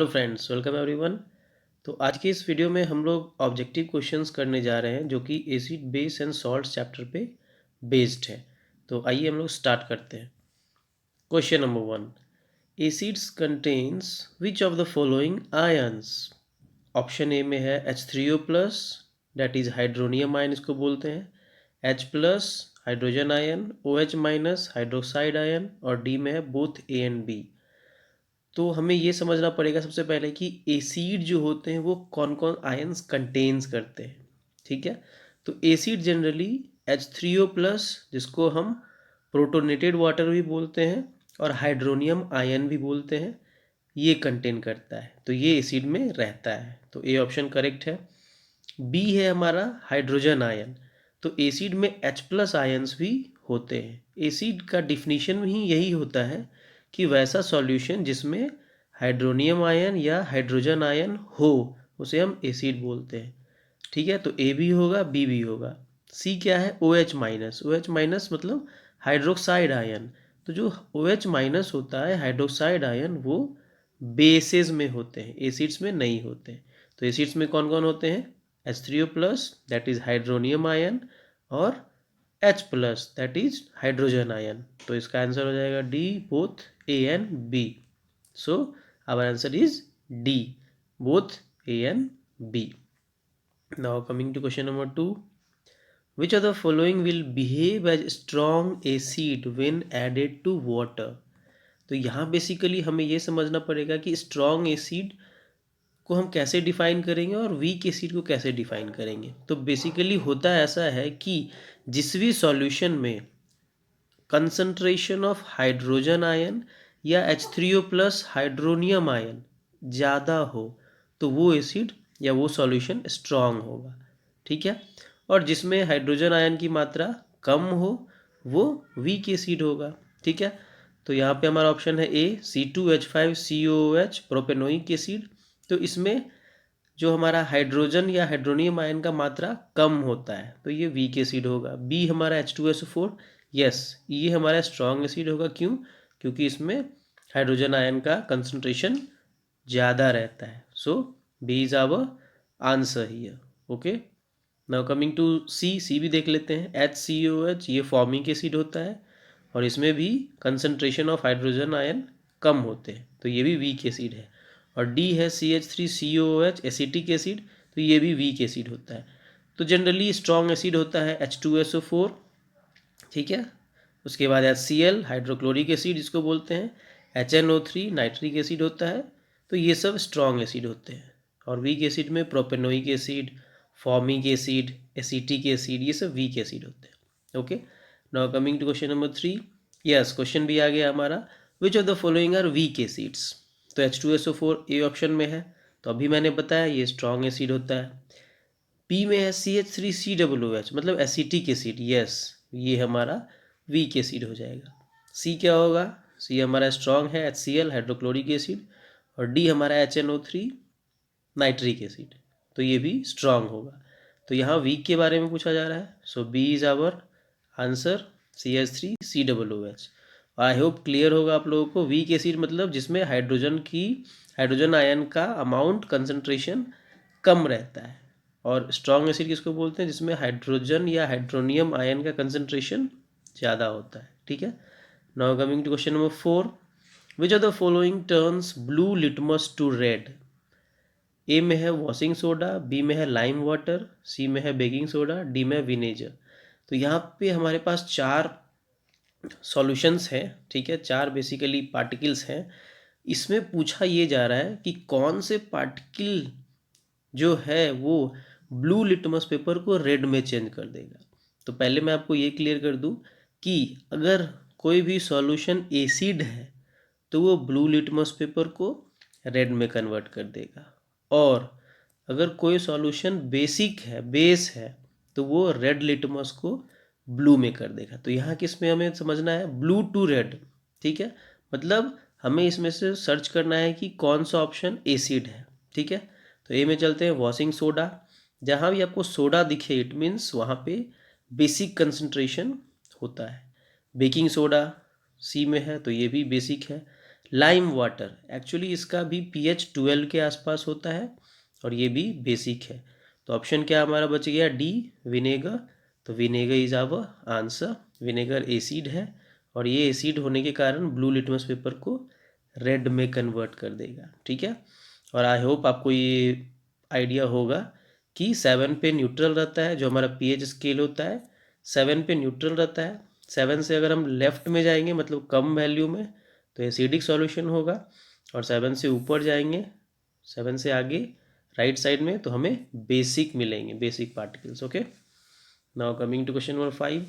Hello friends, welcome everyone. तो आज की इस वीडियो में हम लोग ऑब्जेक्टिव क्वेश्चंस करने जा रहे हैं जो कि acid base and salts chapter पे बेस्ड है। तो आइए हम लोग स्टार्ट करते हैं। Question number 1, acids contains which of the following ions. Option A में है H3O plus, that is hydronium ion इसको बोलते हैं। H plus hydrogen ion, OH minus hydroxide ion, और डी में है बोथ ए एंड बी। तो हमें ये समझना पड़ेगा सबसे पहले कि एसिड जो होते हैं वो कौन कौन आयंस कंटेन्स करते हैं। ठीक है, तो एसिड जनरली H3O प्लस, जिसको हम प्रोटोनेटेड वाटर भी बोलते हैं और हाइड्रोनियम आयन भी बोलते हैं, ये कंटेन करता है, तो ये एसिड में रहता है। तो ए ऑप्शन करेक्ट है। बी है हमारा हाइड्रोजन आयन। तो एसिड में H प्लस आयंस भी होते हैं। एसिड का डिफिनीशन ही यही होता है कि वैसा सॉल्यूशन जिसमें हाइड्रोनियम आयन या हाइड्रोजन आयन हो उसे हम एसिड बोलते हैं। ठीक है, तो ए भी होगा, बी भी होगा। सी क्या है? OH minus. OH माइनस मतलब हाइड्रोक्साइड आयन। तो जो OH माइनस होता है हाइड्रोक्साइड आयन, वो बेसेस में होते हैं, एसिड्स में नहीं होते हैं। तो एसिड्स में कौन कौन होते हैं? H3O plus, that is hydronium ion, और H plus, that is hydrogen ion. तो इसका आंसर हो जाएगा D, both A and B. So our answer is D, both A and B. Now coming to question number 2, which of the following will behave as strong acid when added to water? तो यहाँ basically हमें ये समझना पड़ेगा कि strong acid को हम कैसे डिफाइन करेंगे और वीक एसिड को कैसे डिफाइन करेंगे। तो बेसिकली होता ऐसा है कि जिस भी सॉल्यूशन में कंसंट्रेशन ऑफ हाइड्रोजन आयन या H3O प्लस हाइड्रोनियम आयन ज़्यादा हो तो वो एसिड या वो सॉल्यूशन स्ट्रॉन्ग होगा। ठीक है, और जिसमें हाइड्रोजन आयन की मात्रा कम हो वो वीक एसिड होगा। ठीक है, तो यहाँ पे हमारा ऑप्शन है ए, C2H5COOH प्रोपेनोइक एसिड। तो इसमें जो हमारा हाइड्रोजन या हाइड्रोनियम आयन का मात्रा कम होता है तो ये वीक एसिड होगा। बी हमारा H2SO4, यस, ये हमारा स्ट्रॉन्ग एसिड होगा। क्यों? क्योंकि इसमें हाइड्रोजन आयन का कंसंट्रेशन ज़्यादा रहता है। So B is our answer here. Okay, now coming to C. C भी देख लेते हैं। HCOH, ये फॉर्मिक एसिड होता है और इसमें भी कंसंट्रेशन ऑफ हाइड्रोजन आयन कम होते हैं, तो ये भी वीक एसिड है। और डी है CH3COOH, एसिटिक एसिड, तो ये भी वीक एसिड होता है। तो जनरली स्ट्रॉन्ग एसिड होता है H2SO4। ठीक है, उसके बाद HCl, हाइड्रोक्लोरिक एसिड जिसको बोलते हैं। HNO3, नाइट्रिक एसिड होता है। तो ये सब स्ट्रॉन्ग एसिड होते हैं। और वीक एसिड में propanoic acid, formic acid, acetic acid, ये सब वीक एसिड होते हैं। Okay, now coming to question number 3। Yes, question भी आ गया हमारा, which of the following are weak acids. तो H2SO4 ए ऑप्शन में है, तो अभी मैंने बताया ये स्ट्रॉन्ग एसिड होता है। पी में है CH3COOH, मतलब एसिटिक एसिड, यस, ये हमारा वीक एसिड हो जाएगा। सी क्या होगा? सी हमारा स्ट्रॉन्ग है, HCl, हाइड्रोक्लोरिक एसिड, और डी हमारा HNO3, नाइट्रिक एसिड, तो ये भी स्ट्रॉन्ग होगा। तो यहाँ वीक के बारे में पूछा जा रहा है, so B is our answer, CH3COOH। I hope clear होगा आप लोगों को। वीक एसिड मतलब जिसमें हाइड्रोजन आयन का अमाउंट कंसंट्रेशन कम रहता है, और स्ट्रॉन्ग एसिड किसको बोलते हैं? जिसमें हाइड्रोजन या हाइड्रोनियम आयन का कंसंट्रेशन ज़्यादा होता है। ठीक है, now coming to question number 4, which of the following turns blue litmus to red. A में है वॉशिंग सोडा, बी में है लाइम वाटर, सी में है बेकिंग सोडा, डी में विनेगर। तो यहाँ पे हमारे पास चार सॉल्यूशंस हैं। ठीक है, चार बेसिकली पार्टिकल्स हैं। इसमें पूछा ये जा रहा है कि कौन से पार्टिकल जो है वो ब्लू लिटमस पेपर को रेड में चेंज कर देगा। तो पहले मैं आपको ये क्लियर कर दूं कि अगर कोई भी सॉल्यूशन एसिड है तो वो ब्लू लिटमस पेपर को रेड में कन्वर्ट कर देगा, और अगर कोई सॉल्यूशन बेसिक है, बेस है, तो वो रेड लिटमस को ब्लू में कर देगा। तो यहाँ किस में हमें समझना है? Blue to red. ठीक है, मतलब हमें इसमें से सर्च करना है कि कौन सा ऑप्शन एसिड है। ठीक है, तो ए में चलते हैं, वॉशिंग सोडा। जहाँ भी आपको सोडा दिखे इट मीन्स वहाँ पे बेसिक कंसंट्रेशन होता है। बेकिंग सोडा सी में है, तो ये भी बेसिक है। लाइम वाटर, एक्चुअली इसका भी pH 12 के आसपास होता है और ये भी बेसिक है। तो ऑप्शन क्या हमारा बच गया, डी विनेगर। तो vinegar is our answer. Vinegar acid है और ये एसिड होने के कारण ब्लू लिटमस पेपर को रेड में कन्वर्ट कर देगा। ठीक है, और आई होप आपको ये आइडिया होगा कि 7 पे न्यूट्रल रहता है, जो हमारा pH स्केल होता है 7 पे न्यूट्रल रहता है। 7 से अगर हम लेफ्ट में जाएंगे मतलब कम वैल्यू में तो एसिडिक सॉल्यूशन होगा, और 7 से ऊपर जाएंगे, 7 से आगे राइट साइड में, तो हमें बेसिक मिलेंगे, basic particles. Okay, now coming to question number 5,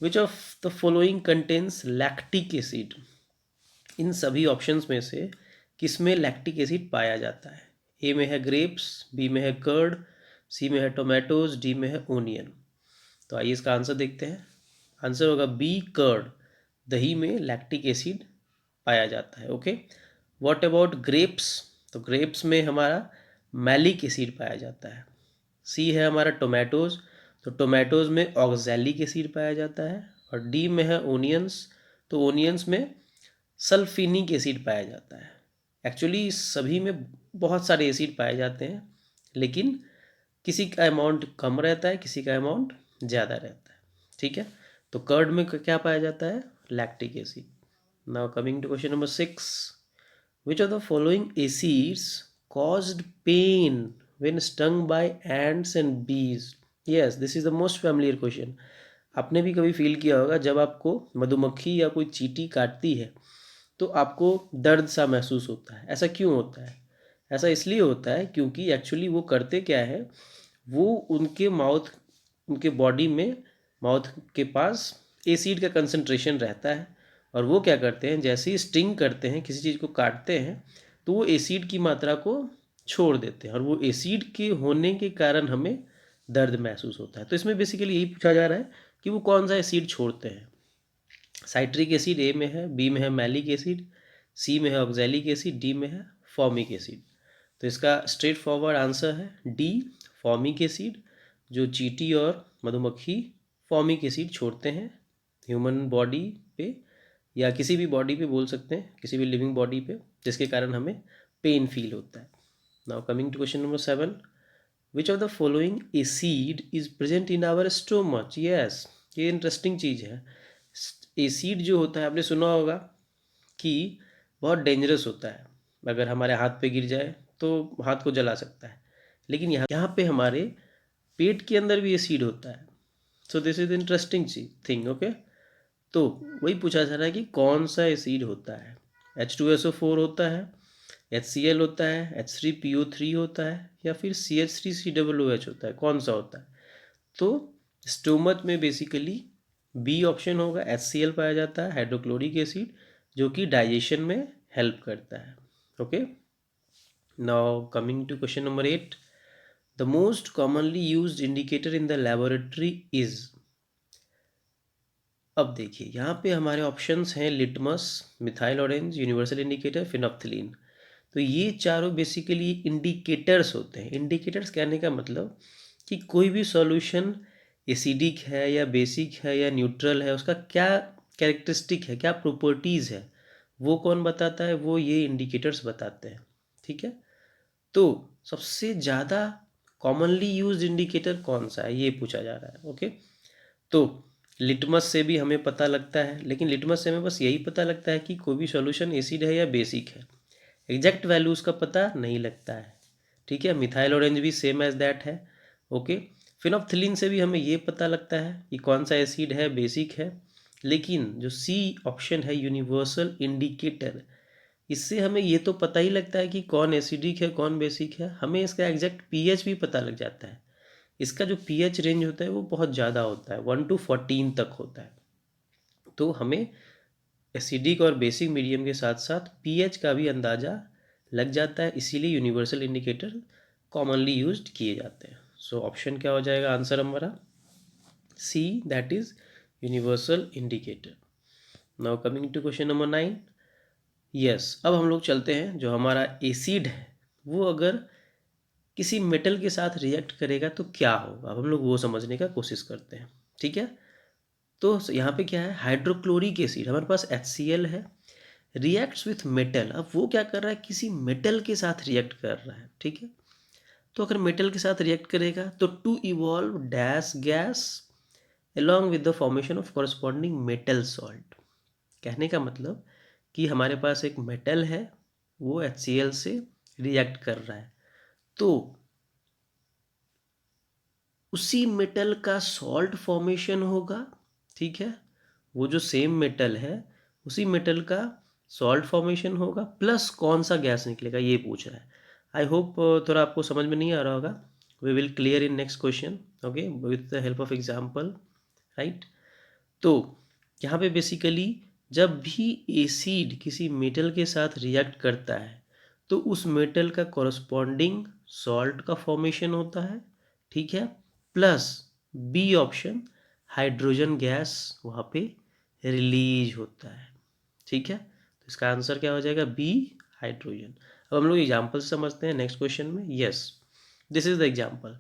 which of the following contains lactic acid. इन सभी ऑप्शंस में से किस में लैक्टिक एसिड पाया जाता है? ए में है ग्रेप्स, बी में है कर्ड, सी में है टोमेटोज, डी में है ओनियन। तो आइए इसका आंसर देखते हैं। आंसर होगा बी कर्ड, दही में लैक्टिक एसिड पाया जाता है। Okay, what about grapes? तो ग्रेप्स में हमारा मैलिक एसिड पाया जाता है। सी है हमारा टोमेटोज, तो टोमेटोज में ऑक्सैलिक एसिड पाया जाता है। और डी में है ओनियंस, तो ओनियंस में सल्फिनिक एसिड पाया जाता है। एक्चुअली सभी में बहुत सारे एसिड पाए जाते हैं, लेकिन किसी का अमाउंट कम रहता है, किसी का अमाउंट ज़्यादा रहता है। ठीक है, तो कर्ड में क्या पाया जाता है? Lactic acid. Now coming to question number 6, which of the following acids caused pain when stung by ants and bees? Yes, this is the most familiar question. आपने भी कभी फील किया होगा जब आपको मधुमक्खी या कोई चींटी काटती है तो आपको दर्द सा महसूस होता है। ऐसा क्यों होता है? ऐसा इसलिए होता है क्योंकि एक्चुअली वो करते क्या है, वो उनके बॉडी में माउथ के पास एसिड का कंसंट्रेशन रहता है, और वो क्या करते हैं, जैसे ही स्टिंग करते हैं, किसी चीज़ को काटते हैं, तो वो एसिड की मात्रा को छोड़ देते हैं, और वो एसिड के होने के कारण हमें दर्द महसूस होता है। तो इसमें बेसिकली यही पूछा जा रहा है कि वो कौन सा एसिड छोड़ते हैं। साइट्रिक एसिड ए में है, बी में है मैलिक एसिड, सी में है ऑक्सैलिक एसिड, डी में है फॉर्मिक एसिड। तो इसका स्ट्रेट फॉरवर्ड आंसर है डी, फॉर्मिक एसिड। जो चींटी और मधुमक्खी फॉर्मिक एसिड छोड़ते हैं ह्यूमन बॉडी पे, या किसी भी बॉडी पे बोल सकते हैं, किसी भी लिविंग बॉडी पे, जिसके कारण हमें पेन फील होता है। Now coming to question number 7, which of the following acid is present in our stomach? Yes, ये इंटरेस्टिंग चीज़ है। एसिड जो होता है आपने सुना होगा कि बहुत डेंजरस होता है, अगर हमारे हाथ पे गिर जाए तो हाथ को जला सकता है, लेकिन यहाँ पे हमारे पेट के अंदर भी एसिड होता है। सो this is interesting thing. Okay, तो वही पूछा जा रहा है कि कौन सा एसिड होता है। H2SO4 होता है, HCl होता है, H3PO3 होता है, या फिर CH3COOH होता है, कौन सा होता है? तो स्टोमच में बेसिकली बी ऑप्शन होगा, HCl पाया जाता है, हाइड्रोक्लोरिक एसिड, जो कि डाइजेशन में हेल्प करता है। Okay, now coming to question number 8, the most commonly used indicator in the laboratory is. अब देखिए यहाँ पे हमारे ऑप्शंस हैं litmus, methyl orange, universal indicator, phenolphthalein. तो ये चारों बेसिकली इंडिकेटर्स होते हैं। इंडिकेटर्स कहने का मतलब कि कोई भी सॉल्यूशन एसिडिक है या बेसिक है या न्यूट्रल है, उसका क्या कैरेक्टरिस्टिक है, क्या प्रॉपर्टीज़ है, वो कौन बताता है? वो ये इंडिकेटर्स बताते हैं। ठीक है, तो सबसे ज़्यादा कॉमनली यूज्ड इंडिकेटर कौन सा है, ये पूछा जा रहा है। ओके, तो लिटमस से भी हमें पता लगता है, लेकिन लिटमस से हमें बस यही पता लगता है कि कोई भी सॉल्यूशन एसिड है या बेसिक है, एग्जैक्ट वैल्यू उसका पता नहीं लगता है। ठीक है, मिथाइल ऑरेंज भी सेम एज दैट है। ओके, फिनोप्थिलीन से भी हमें ये पता लगता है कि कौन सा एसिड है, बेसिक है, लेकिन जो सी ऑप्शन है यूनिवर्सल इंडिकेटर, इससे हमें ये तो पता ही लगता है कि कौन एसिडिक है, कौन बेसिक है, हमें इसका एग्जैक्ट पीएच भी पता लग जाता है। इसका जो पीएच रेंज होता है वो बहुत ज़्यादा होता है, 1 to 14 तक होता है। तो हमें एसिडिक और बेसिक मीडियम के साथ साथ पीएच का भी अंदाज़ा लग जाता है, इसीलिए यूनिवर्सल इंडिकेटर कॉमनली यूज्ड किए जाते हैं। सो ऑप्शन क्या हो जाएगा आंसर हमारा? C, that is universal indicator. Now coming to question number 9, yes, अब हम लोग चलते हैं, जो हमारा एसिड है वो अगर किसी मेटल के साथ रिएक्ट करेगा तो क्या होगा, अब हम लोग वो समझने का कोशिश करते हैं। ठीक है, तो यहाँ पे क्या है, हाइड्रोक्लोरिक एसिड, हमारे पास HCl है, रिएक्ट्स विथ मेटल। अब वो क्या कर रहा है, किसी मेटल के साथ रिएक्ट कर रहा है, ठीक है। तो अगर मेटल के साथ रिएक्ट करेगा तो to evolve dash gas along with the formation of corresponding metal salt। कहने का मतलब कि हमारे पास एक मेटल है, वो HCl से रिएक्ट कर रहा है, तो उसी मेटल का सॉल्ट फॉर्मेशन होगा, ठीक है। वो जो सेम मेटल है उसी मेटल का सॉल्ट फॉर्मेशन होगा, प्लस कौन सा गैस निकलेगा ये पूछ रहा है। आई होप थोड़ा आपको समझ में नहीं आ रहा होगा। We will clear in next question, okay, with the help of example, right. तो यहाँ पे बेसिकली जब भी एसिड किसी मेटल के साथ रिएक्ट करता है तो उस मेटल का कॉरस्पॉन्डिंग सॉल्ट का फॉर्मेशन होता है, ठीक है, plus B option hydrogen gas वहाँ पे रिलीज होता है, ठीक है। तो इसका आंसर क्या हो जाएगा, बी, हाइड्रोजन। अब हम लोग एग्जाम्पल समझते हैं नेक्स्ट क्वेश्चन में। Yes, this is the example.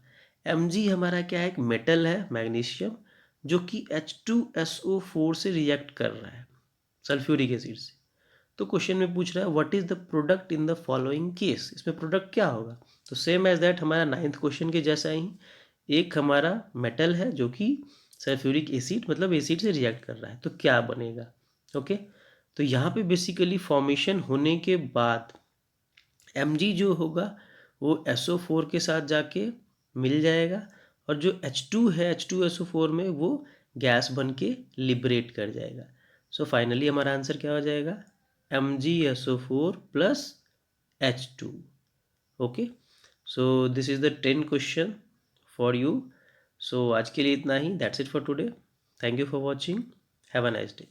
Mg हमारा क्या है, एक मेटल है मैग्नीशियम, जो कि H2SO4 से रिएक्ट कर रहा है सल्फ्यूरिक एसिड से। तो क्वेश्चन में पूछ रहा है what is the product in the following case, इसमें प्रोडक्ट क्या होगा। तो सेम एज दैट हमारा 9th क्वेश्चन के जैसा ही, एक हमारा मेटल है जो कि सल्फ्यूरिक एसिड मतलब एसिड से रिएक्ट कर रहा है, तो क्या बनेगा, ओके। तो यहाँ पे बेसिकली फॉर्मेशन होने के बाद Mg जो होगा वो SO4 के साथ जाके मिल जाएगा, और जो H2 है H2SO4 में वो गैस बन के लिबरेट कर जाएगा। सो फाइनली हमारा आंसर क्या हो जाएगा, MgSO4 plus H2। Okay, so this is the 10 question for you. So आज के लिए इतना ही, that's it for today. Thank you for watching, have a nice day.